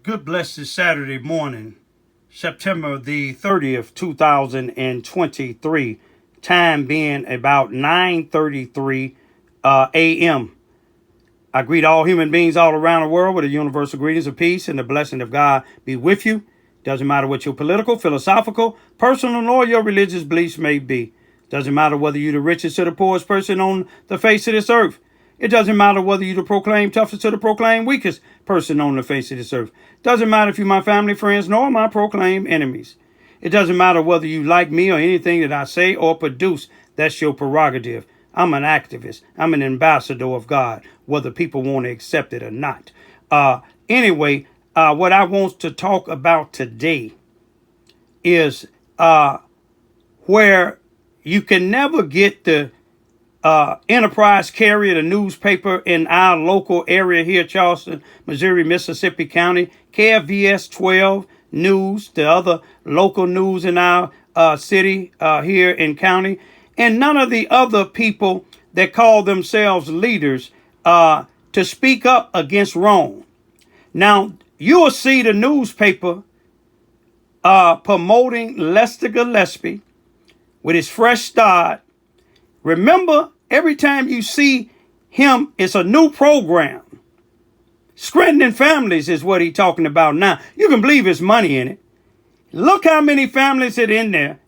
Good blessed Saturday morning, September the 30th, 2023. Time being about 9:33 a.m. I greet all human beings all around the world with a universal greetings of peace and the blessing of God be with you. Doesn't matter what your political, philosophical, personal, or your religious beliefs may be. Doesn't matter whether you're the richest or the poorest person on the face of this earth. It doesn't matter whether you the proclaim toughest or the proclaim weakest person on the face of this earth. Doesn't matter if you're my family, friends, nor my proclaim enemies. It doesn't matter whether you like me or anything that I say or produce. That's your prerogative. I'm an activist. I'm an ambassador of God, whether people want to accept it or not. Anyway, what I want to talk about today is where you can never get the Enterprise Carrier, the newspaper in our local area here, Charleston, Missouri, Mississippi County, KFVS 12 News, the other local news in our city here in county, and none of the other people that call themselves leaders to speak up against wrong. Now, you will see the newspaper promoting Lester Gillespie with his fresh start. Remember, every time you see him, it's a new program. Strengthening families is what he's talking about now. You can believe there's money in it. Look how many families are in there.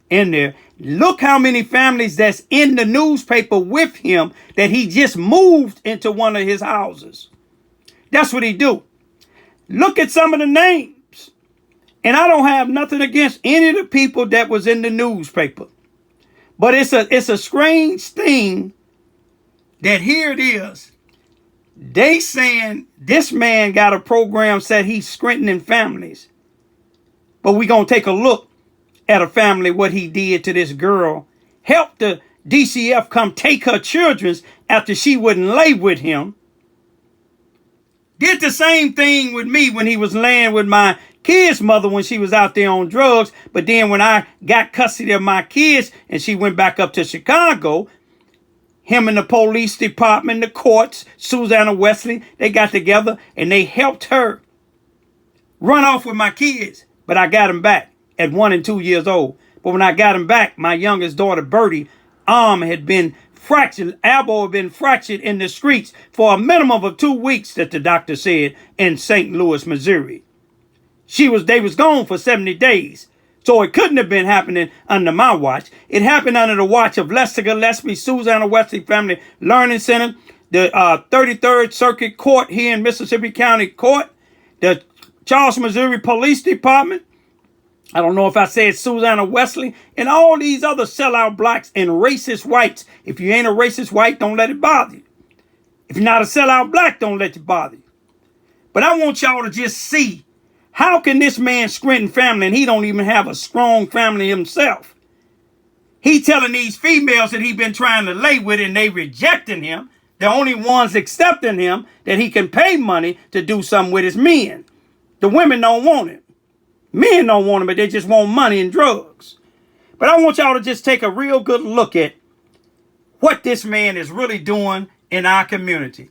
Look how many families that's in the newspaper with him that he just moved into one of his houses. That's what he do. Look at some of the names. And I don't have nothing against any of the people that was in the newspaper. But it's a strange thing that here it is. They saying this man got a program said he's strengthening families. But we going to take a look at a family, what he did to this girl. Helped the DCF come take her children after she wouldn't lay with him. Did the same thing with me when he was laying with my kid's mother when she was out there on drugs. But then when I got custody of my kids and she went back up to Chicago, him and the police department, the courts, Susanna Wesley, they got together and they helped her run off with my kids. But I got them back at 1 and 2 years old. But when I got them back, my youngest daughter, Bertie, arm had been fractured, elbow had been fractured in the streets for a minimum of 2 weeks, that the doctor said, in St. Louis, Missouri. They was gone for 70 days. So it couldn't have been happening under my watch. It happened under the watch of Lester Gillespie, Susanna Wesley Family Learning Center, the 33rd Circuit Court here in Mississippi County Court, the Charleston, Missouri Police Department. I don't know if I said Susanna Wesley, and all these other sellout blacks and racist whites. If you ain't a racist white, don't let it bother you. If you're not a sellout black, don't let it bother you. But I want y'all to just see, how can this man strengthen family and he don't even have a strong family himself? He telling these females that he been trying to lay with and they rejecting him. The only ones accepting him that he can pay money to do something with is men. The women don't want it. Men don't want him, but they just want money and drugs. But I want y'all to just take a real good look at what this man is really doing in our community.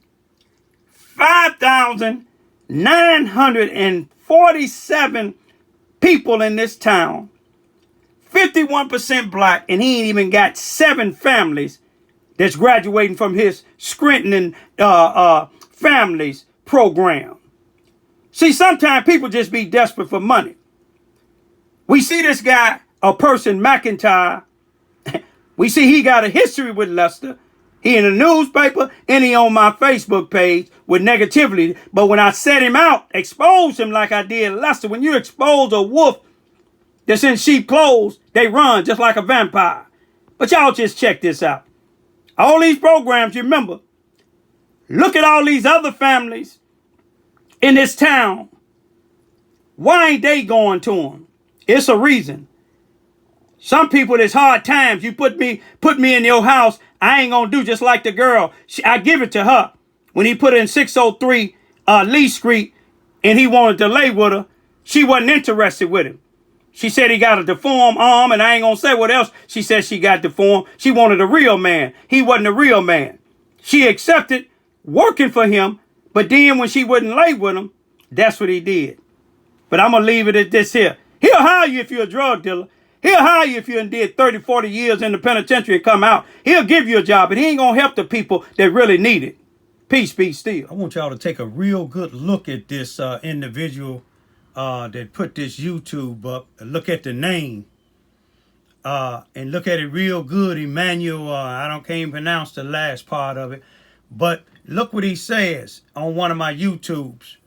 5,947 people in this town, 51% black, and he ain't even got 7 families that's graduating from his strengthening families program. See, sometimes people just be desperate for money. We see this guy, a person, McIntyre. We see he got a history with Lester. He in the newspaper and he on my Facebook page with negativity. But when I set him out, expose him like I did Lester, when you expose a wolf that's in sheep clothes, they run just like a vampire. But y'all just check this out. All these programs, you remember, look at all these other families in this town. Why ain't they going to them? It's a reason. Some people, there's hard times. You put me in your house, I ain't gonna do just like the girl. I give it to her. When he put her in 603 Lee Street and he wanted to lay with her, she wasn't interested with him. She said he got a deformed arm, and I ain't gonna say what else she said she got deformed. She wanted a real man. He wasn't a real man. She accepted working for him, but then when she wouldn't lay with him, that's what he did. But I'm going to leave it at this here. He'll hire you if you're a drug dealer. He'll hire you if you did 30, 40 years in the penitentiary and come out. He'll give you a job, but he ain't going to help the people that really need it. Peace be still. I want y'all to take a real good look at this individual that put this YouTube up. Look at the name. And look at it real good. Emmanuel, can't even pronounce the last part of it. But look what he says on one of my YouTubes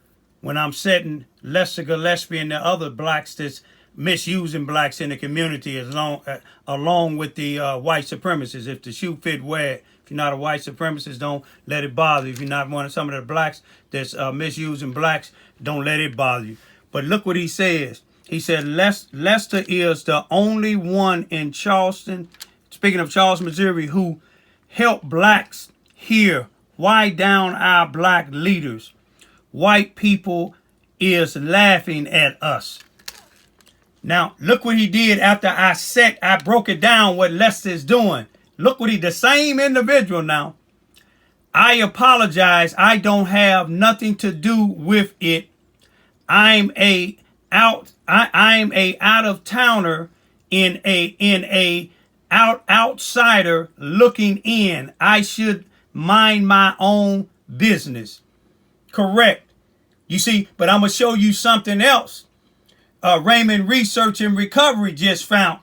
when I'm setting Lester Gillespie and the other blacks that's misusing blacks in the community along with the white supremacists. If the shoe fit, wear it. If you're not a white supremacist, don't let it bother you. If you're not one of some of the blacks that's misusing blacks, don't let it bother you. But look what he says. He said Lester is the only one in Charleston, speaking of Charleston, Missouri, who helped blacks here. Why down our black leaders? White people is laughing at us. Now, look what he did after I broke it down what Lester is doing. Look what the same individual now. I apologize. I don't have nothing to do with it. I'm a out of towner in a outsider looking in. I should mind my own business. Correct. You see, but I'm gonna show you something else. Raymond Research and Recovery just found.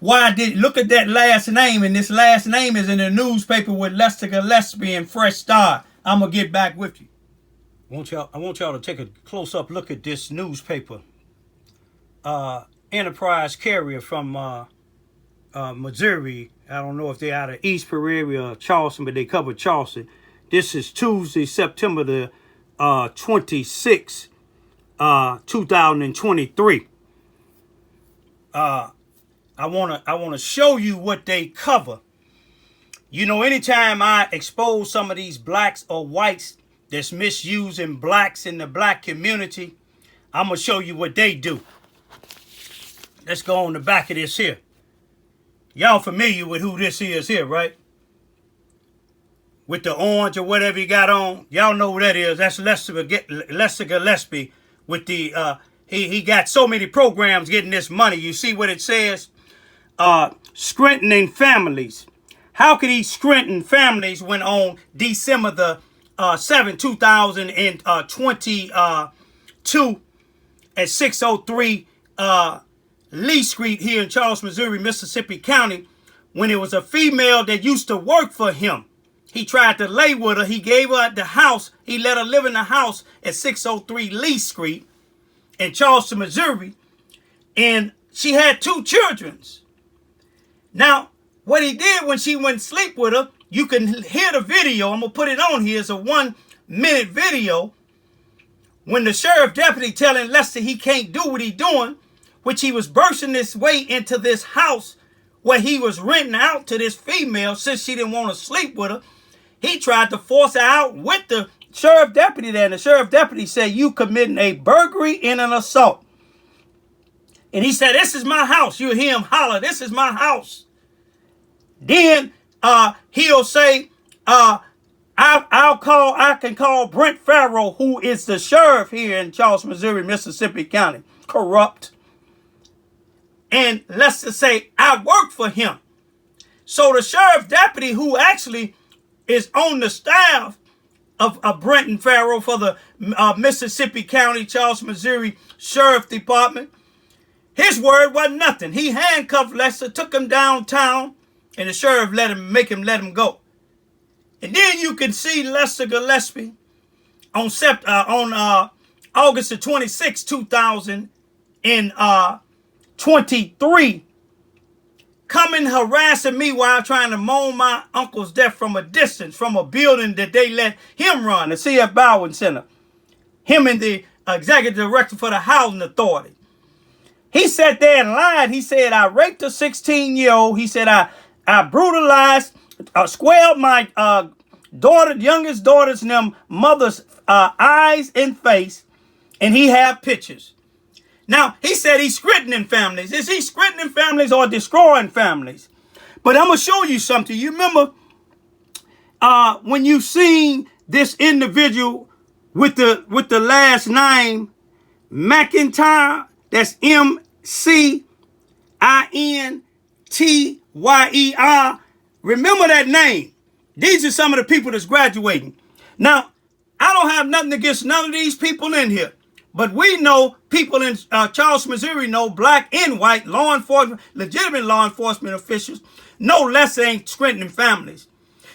Look at that last name, and this last name is in the newspaper with Lester Gillespie and Fresh Start. I'm gonna get back with you. I want y'all to take a close up look at this newspaper. Enterprise Carrier from Missouri. I don't know if they're out of East Prairie or Charleston, but they cover Charleston. This is Tuesday, September the 26th, 2023. I wanna show you what they cover. You know, anytime I expose some of these blacks or whites that's misusing blacks in the black community, I'm gonna show you what they do. Let's go on the back of this here. Y'all familiar with who this is here, right? With the orange or whatever you got on. Y'all know who that is. That's Lester Gillespie with the, he got so many programs getting this money. You see what it says? Strengthening families. How could he strengthen families when on December the 7th, 2022 at 603 Lee Street here in Charleston, Missouri, Mississippi County, when it was a female that used to work for him. He tried to lay with her. He gave her the house. He let her live in the house at 603 Lee Street in Charleston, Missouri. And she had 2 children. Now, what he did when she went to sleep with her, you can hear the video. I'm going to put it on here. It's a 1-minute video. When the sheriff deputy telling Lester he can't do what he's doing, which he was bursting this way into this house where he was renting out to this female since she didn't want to sleep with her. He tried to force her out with the sheriff deputy there. And the sheriff deputy said, you committing a burglary and an assault. And he said, this is my house. You'll hear him holler, this is my house. Then he'll say, I can call Brent Farrow, who is the sheriff here in Charleston, Missouri, Mississippi County. Corrupt. And let's just say, I work for him. So the sheriff deputy, who actually is on the staff of Brent Farrow for the Mississippi County, Charleston, Missouri Sheriff Department, his word wasn't nothing. He handcuffed Lester, took him downtown, and the sheriff let him go. And then you can see Lester Gillespie on August the 26th, 2023, coming harassing me while trying to moan my uncle's death from a distance, from a building that they let him run, the C.F. Bowen Center. Him and the executive director for the Housing Authority. He sat there and lied. He said, I raped a 16-year-old. He said, I brutalized, squared my youngest daughter's mother's eyes and face, and he had pictures. Now, he said he's strengthening families. Is he strengthening families or destroying families? But I'm going to show you something. You remember when you seen this individual with the last name McIntyre, that's McIntyre. Remember that name. These are some of the people that's graduating. Now, I don't have nothing against none of these people in here. But we know, people in Charleston, Missouri know, black and white law enforcement, legitimate law enforcement officials, no less ain't strengthening families.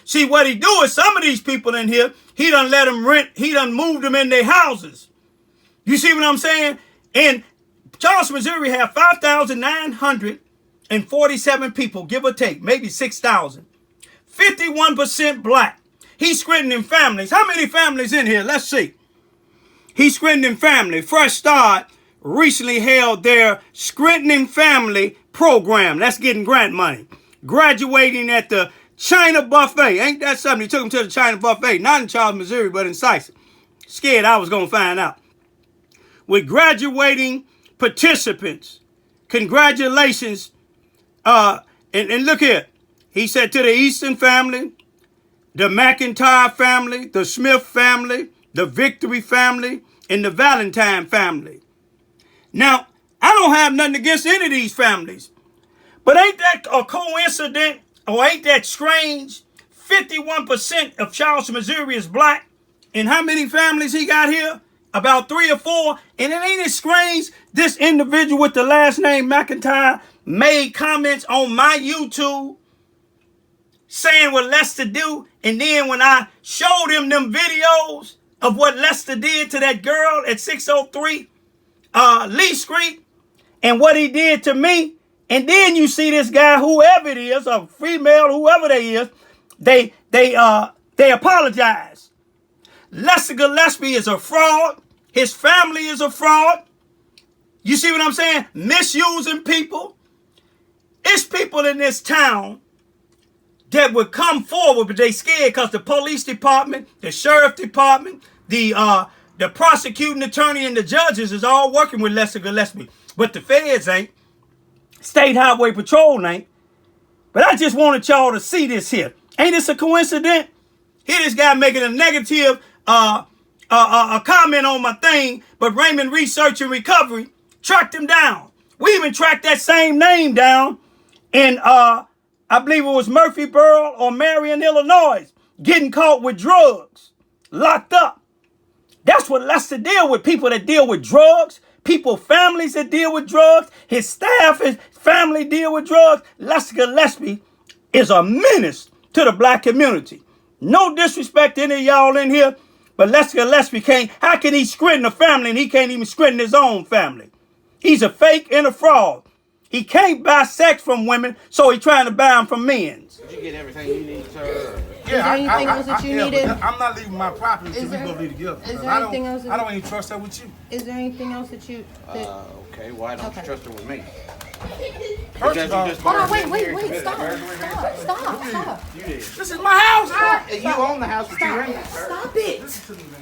See, what he do is some of these people in here, he done let them rent, he done moved them in their houses. You see what I'm saying? And Charleston, Missouri have 5,947 people, give or take, maybe 6,000. 51% black. He's strengthening families. How many families in here? Let's see. He's strengthening family. Fresh Start recently held their strengthening family program. That's getting grant money. Graduating at the China Buffet. Ain't that something? He took them to the China Buffet. Not in Charleston, Missouri, but in Sykes. Scared I was going to find out. With graduating participants. Congratulations. And look here. He said to the Easton family, the McIntyre family, the Smith family, the Victory family, and the Valentine family. Now, I don't have nothing against any of these families. But ain't that a coincidence, or ain't that strange? 51% of Charleston, Missouri is black. And how many families he got here? About 3 or 4. And it ain't it strange, this individual with the last name McIntyre made comments on my YouTube saying what Lester do. And then when I showed him them videos of what Lester did to that girl at 603 Lee Street and what he did to me, and then you see this guy, whoever it is, a female, whoever they is, they apologize. Lester Gillespie is a fraud. His family is a fraud. You see what I'm saying? Misusing people. It's people in this town that would come forward, but they scared because the police department, the sheriff department, the prosecuting attorney, and the judges is all working with Lester Gillespie. But the feds ain't. State Highway Patrol ain't. But I just wanted y'all to see this here. Ain't this a coincidence? Here this guy making a negative a comment on my thing, but Raymond Research and Recovery tracked him down. We even tracked that same name down in I believe it was Murphyboro or Marion, Illinois, getting caught with drugs, locked up. That's what Lester deal with, people that deal with drugs, families that deal with drugs, his staff, his family deal with drugs. Lester Gillespie is a menace to the black community. No disrespect to any of y'all in here, but Lester Gillespie can't, how can he strengthen a family and he can't even strengthen his own family? He's a fake and a fraud. He can't buy sex from women, so he's trying to buy them from men. Did you get everything you need, sir? Yeah, is there anything else that you needed? I'm not leaving my property until we go leave together. Is there anything else? I don't even trust her with you. Is there anything else that you? Okay, why don't you trust her with me? First of all, hold on, wait, stop. You did. This is my house. You own the house, but you rent it, sir. Stop it. Listen to me, man.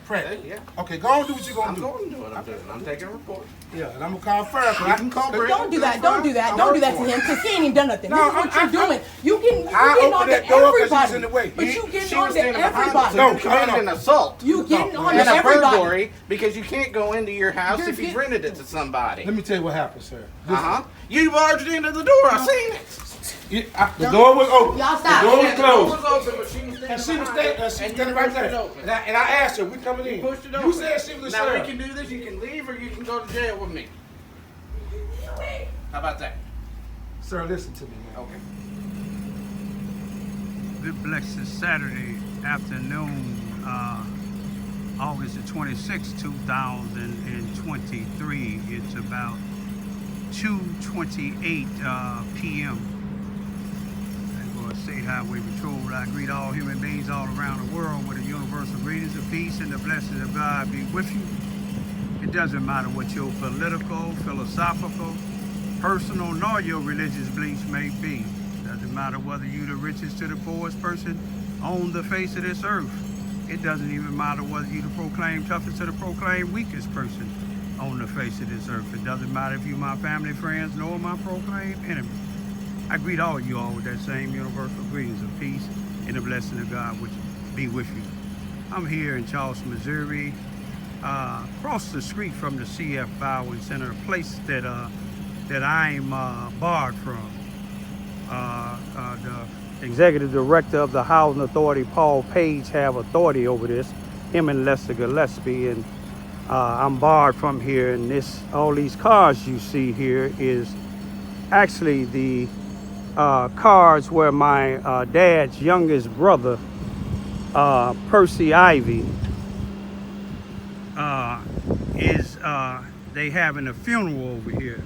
Fred. Yeah. Okay, go on and do what you're going I'm to do. going to do what I'm doing. I'm taking a report. Yeah, and I'm going to call fire. I can call Brent. Don't do that to him, because he ain't even done nothing. No, this is what you're doing. You getting I on opened to that door because everybody. he was in the way. But you getting She on was to standing behind us everybody. and committed an assault. You getting on to And a everybody. burglary because you can't go into your house if you've rented it to somebody. Let me tell you what happened, sir. You barged into the door. I seen it. The door was open. Y'all stop. The door was The door closed. was open, but she was standing right there. And I asked her, we coming in. Pushed it open. You said she was a Now we sheriff. can do this. You can leave or you can go to jail with me. How about that? Sir, listen to me, man. Okay. Good blessed Saturday afternoon, August the 26th, 2023. It's about 2:28 p.m. State Highway Patrol. I greet all human beings all around the world with the universal greetings of peace and the blessings of God be with you. It doesn't matter what your political, philosophical, personal, nor your religious beliefs may be. It doesn't matter whether you're the richest to the poorest person on the face of this earth. It doesn't even matter whether you're the proclaimed toughest to the proclaimed weakest person on the face of this earth. It doesn't matter if you're my family, friends, nor my proclaimed enemy. I greet all of you all with that same universal greetings of peace and the blessing of God which be with you. I'm here in Charleston, Missouri. across the street from the CF Bowen Center, a place that I'm barred from. The executive director of the Housing Authority, Paul Page, have authority over this, him and Lester Gillespie, and I'm barred from here. And all these cars you see here is actually the cars where my dad's youngest brother, Percy Ivy, they having a funeral over here.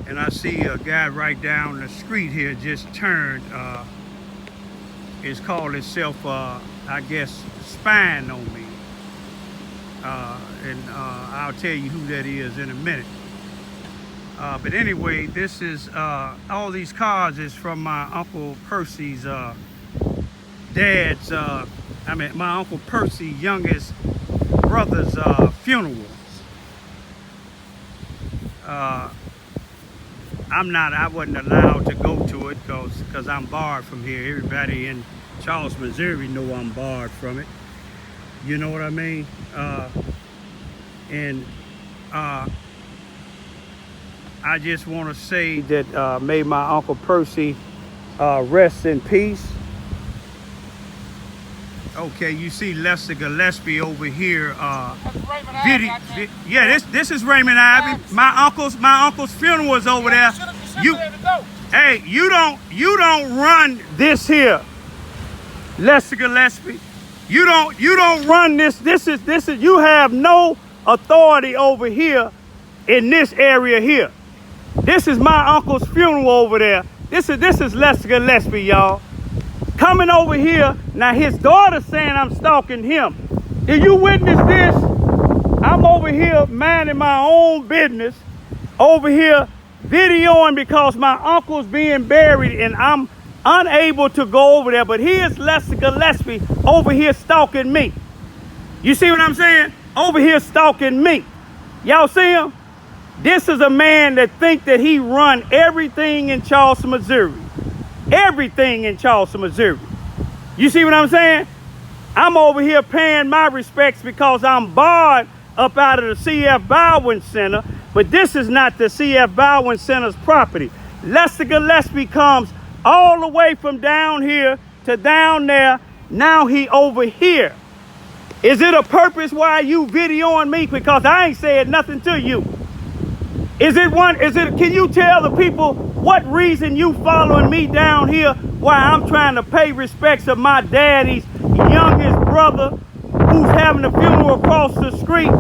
And I see a guy right down the street here just turned, it's called itself, I guess, spying on me. And I'll tell you who that is in a minute. But anyway, this is, all these cars is from my Uncle Percy's dad's, my Uncle Percy's youngest brother's funeral. I wasn't allowed to go to it because I'm barred from here. Everybody in Charleston, Missouri know I'm barred from it. You know what I mean? I just want to say that may my Uncle Percy rest in peace. Okay, you see Lester Gillespie over here. This is Raymond Ivy. My uncle's funeral is over there. You don't run this here, Lester Gillespie. You don't run this. This is you have no authority over here in this area here. This is my uncle's funeral over there. This is Lester Gillespie, y'all. Coming over here, now his daughter's saying I'm stalking him. Did you witness this? I'm over here minding my own business, over here videoing because my uncle's being buried and I'm unable to go over there, but here's Lester Gillespie over here stalking me. You see what I'm saying? Over here stalking me. Y'all see him? This is a man that think that he run everything in Charleston, Missouri. Everything in Charleston, Missouri. You see what I'm saying? I'm over here paying my respects because I'm barred up out of the CF Bowen Center, but this is not the CF Bowen Center's property. Lester Gillespie comes all the way from down here to down there. Now he over here. Is it a purpose why you videoing me? Because I ain't said nothing to you. Can you tell the people what reason you following me down here while I'm trying to pay respects of my daddy's youngest brother who's having a funeral across the street?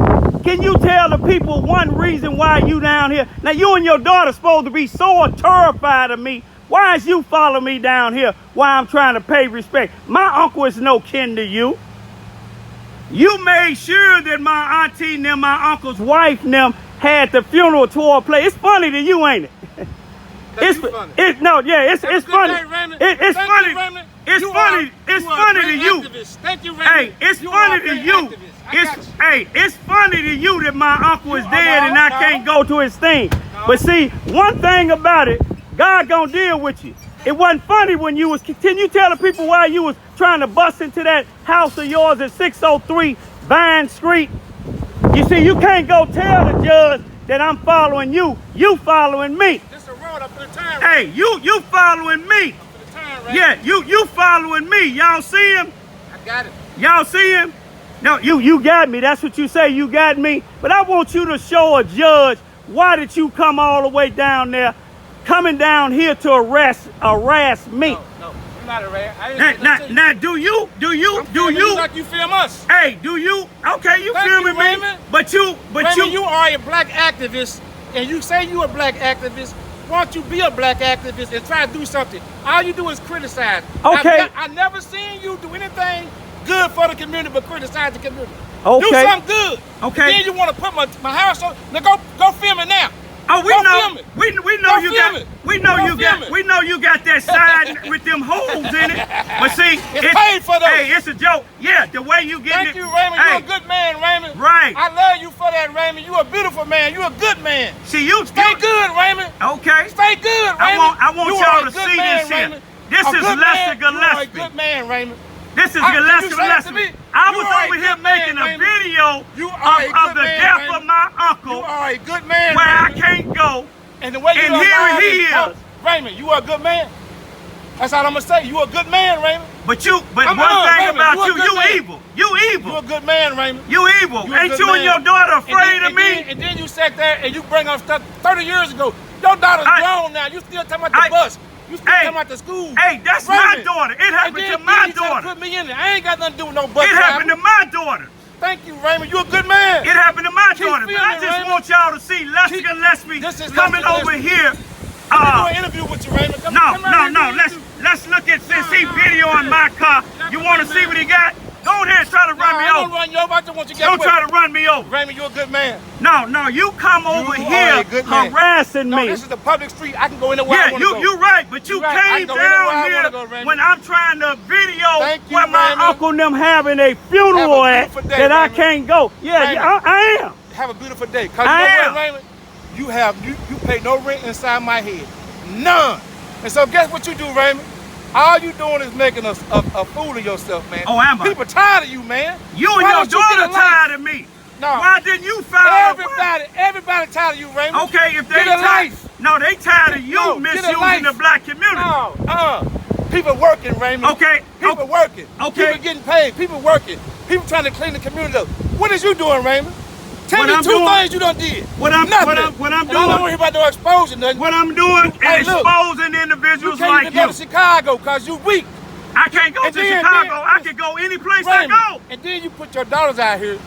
Can you tell the people one reason why you down here? Now you and your daughter supposed to be so terrified of me. Why is you following me down here while I'm trying to pay respect? My uncle is no kin to you. You made sure that my auntie and them, my uncle's wife and them had the funeral tour play. It's funny to you, ain't it? It's funny. It's funny. It's funny. It's funny to you. Thank you, Raymond. Hey, it's funny to you. It's funny to you that my uncle is dead and I can't go to his thing. But see, one thing about it, God gonna deal with you. It wasn't funny when you was. Can you tell the people why you was trying to bust into that house of yours at 603 Vine Street? You see, you can't go tell the judge that I'm following you. You following me. This is a road up for the time. Hey, you following me. For the time, Yeah, you following me. Y'all see him? I got it. Y'all see him? No, you got me. That's what you say. You got me. But I want you to show a judge why did you come all the way down there, coming down here to harass me. No, I'm not a rat. Now, do you? Like you film us. Hey, do you? Okay, you filming me, Raymond. but Raymond, you are a black activist, and you say you a black activist. Why don't you be a black activist and try to do something? All you do is criticize. Okay. I never seen you do anything good for the community but criticize the community. Okay. Do something good. Okay. And then you want to put my house on. Now go film it now. Oh, we Go know. film it. We know Go you film got. it. We know Go you film got. it. We know you got that side with them holes in it. But see, It's paid for those. Hey, it's a joke. Yeah, the way you get Thank it. you, Raymond. Hey, You're a good man, Raymond. Right. I love you for that, Raymond. You're a beautiful man. You're a good man. See, you Stay good, Raymond. Okay. Stay good, Raymond. I want You y'all are a to good see man, this here. Raymond. This A is good Lester man. You are a Gillespie. good man, Raymond. This is Gillespie. I was over here making a video of the death of my uncle. You are a good man, where Raymond. I can't go. And the way you here he is. Raymond, you are a good man. That's all I'm gonna say. You a good man, Raymond. But one thing about you evil. You evil. You a good man, Raymond. You evil. Ain't you and your daughter afraid of me? And then you sat there and you bring up stuff 30 years ago. Your daughter's grown now. You still talking about the bus. You still talking about the school. Hey, that's my daughter. It happened to my daughter. Put me in there. I ain't got nothing to do with no bus. It happened to my daughter. Thank you, Raymond. You a good man. It happened to my daughter. But I just want y'all to see Lester Gillespie coming over here. I'm gonna do an interview with you, Raymond. No. Let's look at since he videoing my car. You want to see what he got? Go ahead and try to run me over. Don't run you over. I just want you to get Don't try to run me over. Raymond, you're a good man. No, you come over here harassing me. No, this is the public street. I can go anywhere I want to go. You're right, but you came down here when I'm trying to video where my uncle and them having a funeral at that I can't go. Yeah, I am. Have a beautiful day. Cause you know what, Raymond? You pay no rent inside my head. None. And so guess what you do, Raymond? All you doing is making a fool of yourself, man. Oh, am I? People tired of you, man. You and your daughter tired of me. No. Why didn't you file? Everybody tired of you, Raymond. Okay, if they tired. No, they tired of you misusing the black community. No, people working, Raymond. Okay. People working. Okay. People getting paid. People working. People trying to clean the community up. What is you doing, Raymond? Tell me two things you done did. What I'm doing. I don't want to hear about no exposing nothing. What I'm doing is exposing individuals like you. You can't even go to Chicago because you weak. I can't go to Chicago. I can go any place I go. And then you put your daughters out here.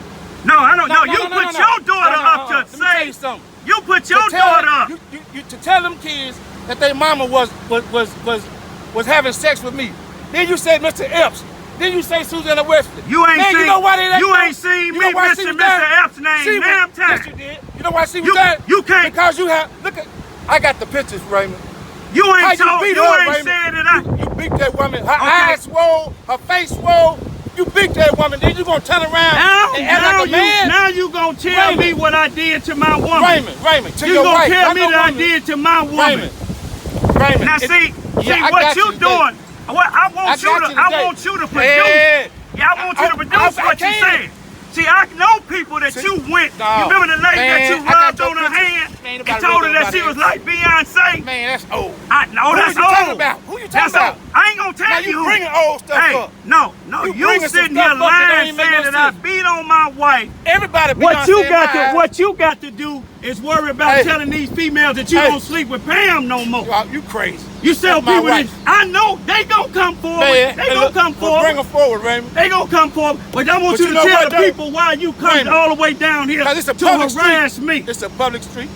No, I don't know. You put your daughter up to say. Let me tell you something. You put your daughter up. You to tell them kids that their mama was having sex with me. Then you say Mr. Epps. Then you say Susanna Wesley. You ain't seen. You know why they You ain't seen me mention Mr. Epps' name damn time. Yes, you did. You know why she was there? You can't. Because you have. Look at. I got the pictures, Raymond. You ain't told. You ain't Raymond. said that You beat that woman. Her eyes swole. Her face swole. You beat that woman. Then you gonna turn around and act like a man. Now you gonna tell me what I did to my woman. Raymond. To you your gonna wife, tell me that I did to my woman. Raymond. Now see what you doing. I want you to produce. Yeah, I want you to produce what you saying. See, I know people that you went. You remember the lady that you rubbed on her hand and told her that she was like Beyonce? Man, that's old. No, that's old. Who you talking about? I ain't gonna tell you who. You bringing old stuff up. No, you sitting here lying saying that I beat on my wife. Everybody beat What you got to do is worry about telling these females that you don't sleep with Pam no more. You crazy. You tell people that I know they gonna come forward. They gonna come forward. Bring them forward, Raymond. They gonna come forward. But I want you to tell the people why you come all the way down here to harass me. It's a public street.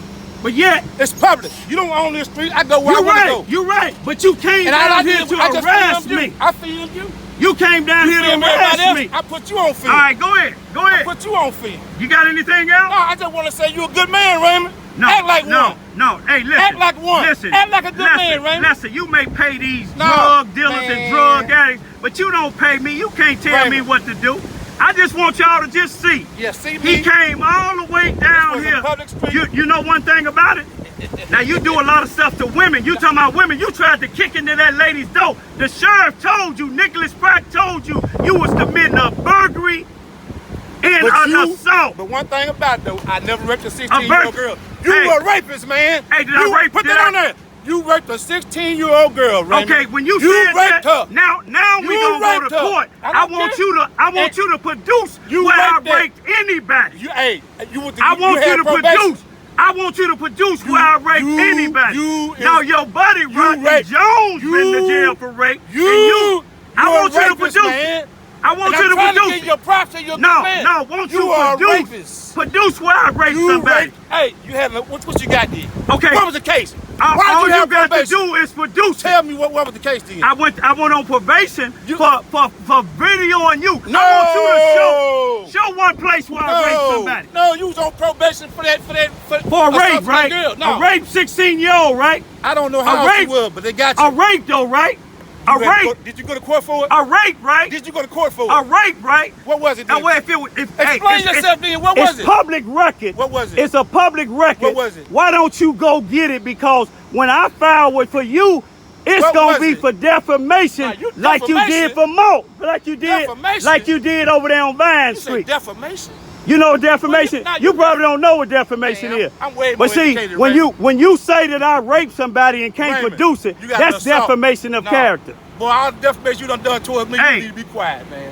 But yet it's public. You don't own this street. I go where I want to go. You're right. But you came down here to harass me. I filmed you. You came down here to harass me. I put you on film. All right, go ahead. I put you on film. You got anything else? No, I just want to say you're a good man, Raymond. Act like one. No. Hey, listen. Act like one. Listen. Act like a good man, Raymond. Listen, you may pay these drug dealers and drug addicts, but you don't pay me. You can't tell me what to do. I just want y'all to just see. Yeah, see me. He came all the way down here. You know one thing about it? Now you do a lot of stuff to women. You talking about women. You tried to kick into that lady's door. The sheriff told you, Nicholas Pratt told you, you was committing a burglary and an assault. But one thing about it though, I never raped a 16-year-old girl. You were a rapist, man. Hey, did I rape? Put that on there. You raped a 16-year-old girl, Raymond. Okay, when you said raped that, her. now we gonna go to court. I want you to produce where I raped anybody. I want you to produce where I raped anybody. Now your buddy Rodney Jones been to jail for rape. I want you to produce it. I want you to produce it. Your props to your won't you produce? Produce where I raped somebody. Hey, you had what you got there? Okay. What was the case? All you got to do is produce. Tell me what was the case then? I went on probation for videoing you. No. I want you to show one place where I raped somebody. No, you was on probation for a rape, right? Girl. No. A rape 16-year-old, right? I don't know how old you were, but they got you. A rape though, right? A rape. Did you go to court for it? A rape, right? Did you go to court for it? A rape, right? What was it then? Explain yourself then. What was it? It's public record. What was it? It's a public record. What was it? Why don't you go get it? Because when I filed for you, It's What gonna was be it? for defamation, Nah, like you did for Mo, like you did over there on Vine You say Street. defamation? You know what defamation? Well, you probably don't know what defamation Man, is. I'm way but more see, educated, when you say that I raped somebody and can't Raymond, produce it, you got that's the assault. defamation of No. character. Boy, all the defamation you done towards me, Hey. you need to be quiet, man.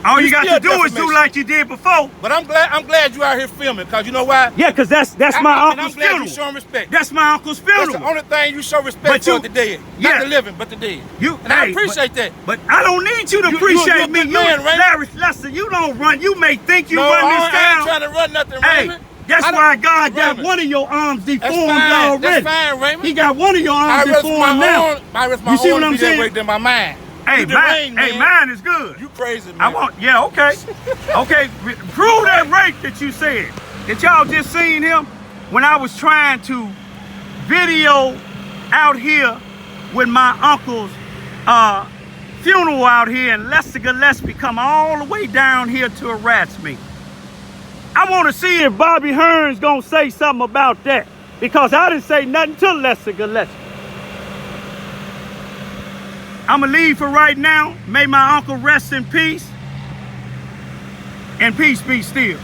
All you got still to do is do defamation. like you did before. But I'm glad you out here filming, cause you know why? Yeah, because that's my And I'm uncle's glad you funeral. showing respect. That's my uncle's That's funeral. the only thing you show respect But for you- the dead. yeah. Not the living, but the dead. And I appreciate that. But I don't need you to You- appreciate you're a me. good man, Raymond. Larry Lester, you don't run. You may think you No, run this I ain't town. trying to run nothing, Hey, Raymond. that's I don't- why God got Raymond. one of your arms deformed fine. already. That's fine, Raymond. He got one of your I arms rest deformed my now. own. I rest my You see own what I'm be that saying? way than my mind. Hey, You deranged, man. mine is good. You crazy, man. I want, yeah, okay. Okay, prove that rape that you said. That y'all just seen him when I was trying to video out here with my uncle's funeral out here, and Lester Gillespie come all the way down here to harass me. I want to see if Bobby Hearn's gonna say something about that, because I didn't say nothing to Lester Gillespie. I'ma leave for right now. May my uncle rest in peace, and peace be still.